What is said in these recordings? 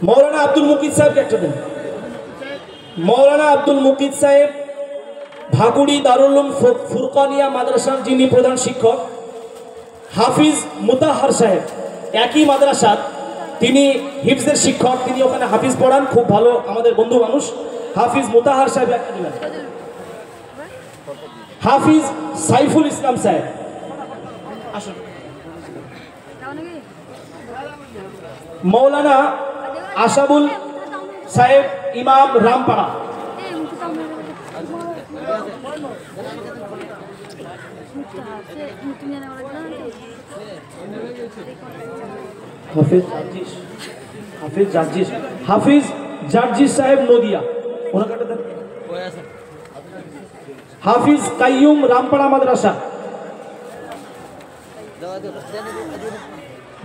मौलाना अब्दुल मुकिद साहेब के একটা দিন। मौलाना अब्दुल मुकिद साहेब भागुड़ी दारुल उलूम फुरकानिया माद्रासार जिनी प्रधान शिक्षक, हाफिज मुताहार साहेब एक ही माद्रासार তিনি হিফজের শিক্ষক, তিনি ওখানে হাফিজ পড়ান, খুব ভালো আমাদের বন্ধু মানুষ। হাফিজ মুতাহার সাহেব একটা দিন। হাফিজ সাইফুল ইসলাম সাহেব আসুন। मौलाना आशाबुल साहेब इमाम रामपाड़ा, हाफिज जार्जिस साहेब नदिया, हाफिज काय्यूम रामपाड़ा मदरसा,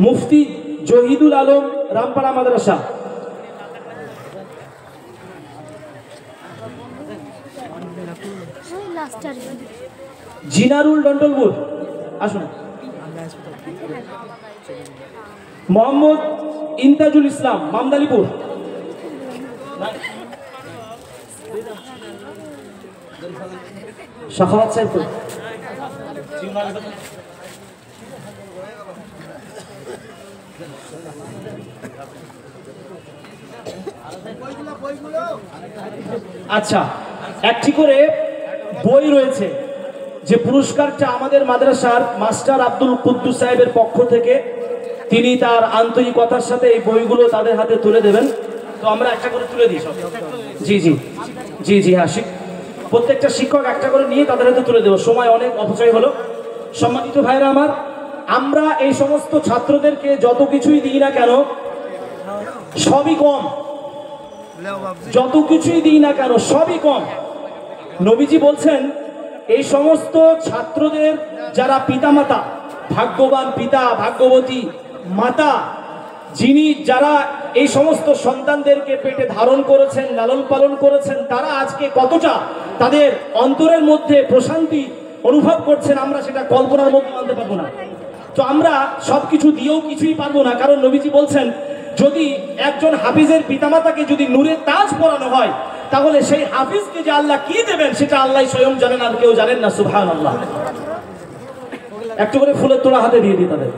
मुफ्ती जहीदुल आलम रामपाड़ा मदरसा, जिनारुल डंडलपुर आसुन, मोहम्मद इंताजुल इस्लाम मामदालीपुर, शखावत साहेबपुर, আচ্ছা একটি করে বই রয়েছে যে পুরস্কারটা আমাদের মাদ্রাসার মাস্টার আব্দুল কুদ্দুস সাহেবের পক্ষ থেকে তিনি তার আন্তরিকতার সাথে এই বইগুলো তাদের হাতে তুলে দেবেন। তো আমরা একটা করে তুলে দিই সব। জি জি জি জি হ্যাঁ, প্রত্যেকটা শিক্ষক একটা করে নিয়ে তাদের হাতে তুলে দেব, সময় অনেক অপচয় হলো। সম্মানিত ভাইরা আমার, আমরা এই সমস্ত ছাত্রদেরকে যত কিছুই দিই না কেন সবই কম, যত কিছুই দিই না কেন সবই কম। নবীজি বলছেন এই সমস্ত ছাত্রদের যারা পিতামাতা, ভাগ্যবান পিতা ভাগ্যবতী মাতা, যিনি যারা এই সমস্ত সন্তানদেরকে পেটে ধারণ করেছেন, লালন পালন করেছেন, তারা আজকে কতটা তাদের অন্তরের মধ্যে প্রশান্তি অনুভব করছেন আমরা সেটা কল্পনার মধ্যে আনতে পারবো না। তো আমরা সবকিছু দিয়েও কিছুই পারবো না, কারণ নবীজি বলছেন যদি একজন হাফিজের পিতামাতাকে যদি নূরের তাজ পরানো হয় তাহলে সেই হাফিজকে যে আল্লাহ কি দেবেন সেটা আল্লাহ স্বয়ং জানেন, আর কেউ জানেন না। সুবহানাল্লাহ। একটু করে ফুলের তোড়া হাতে দিয়ে দিই তাদের।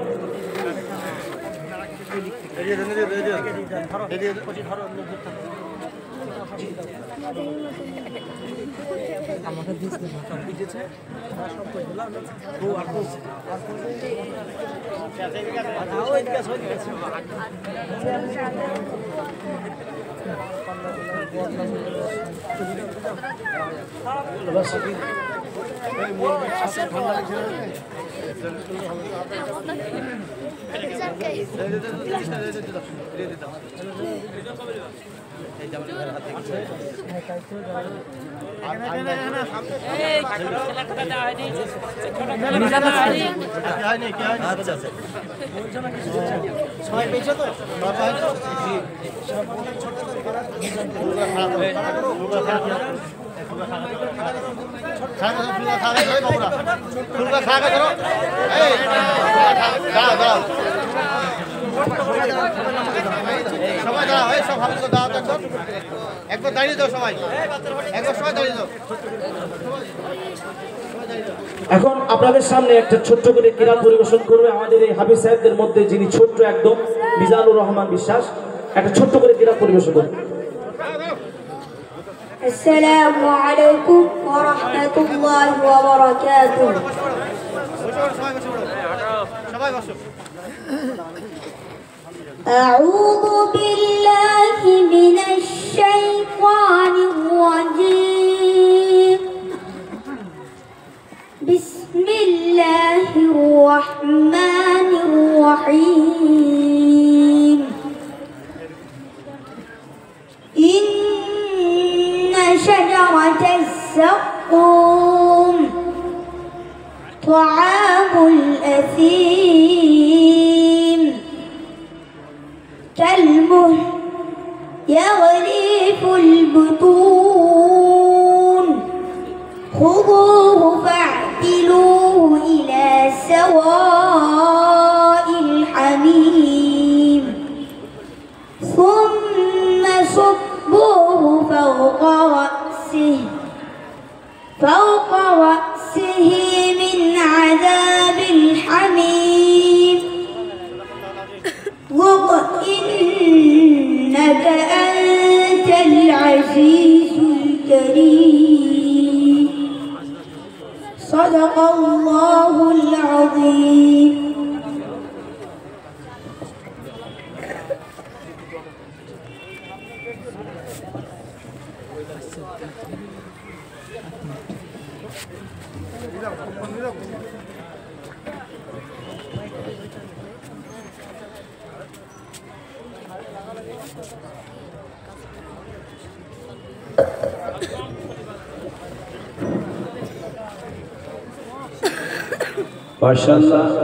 একবার দাঁড়িয়ে দাও সবাই, একবার সবাই দাঁড়িয়ে দাও। এখন আপনাদের সামনে একটা ছোট্ট করে কিরাত পরিবেশন করবে আমাদের এই হাফিজ সাহেবদের মধ্যে যিনি ছোট্ট একদম, মিজানুর রহমান বিশ্বাস, একটা ছোট্ট করে কিরাত পরিবেশন করবে। আসসালামু আলাইকুম ওয়া রাহমাতুল্লাহি ওয়া বারাকাতুহু। সবাই বসো। أعوذ بالله من الشيطان الرجيم. بسم الله الرحمن الرحيم. إن شجرة الزقوم طعام الأثيم كالمهل يغلي في البطون خذوه فاعتلوه إلى سواء الحميم ثم صدق الله العظيم. माशाअल्लाह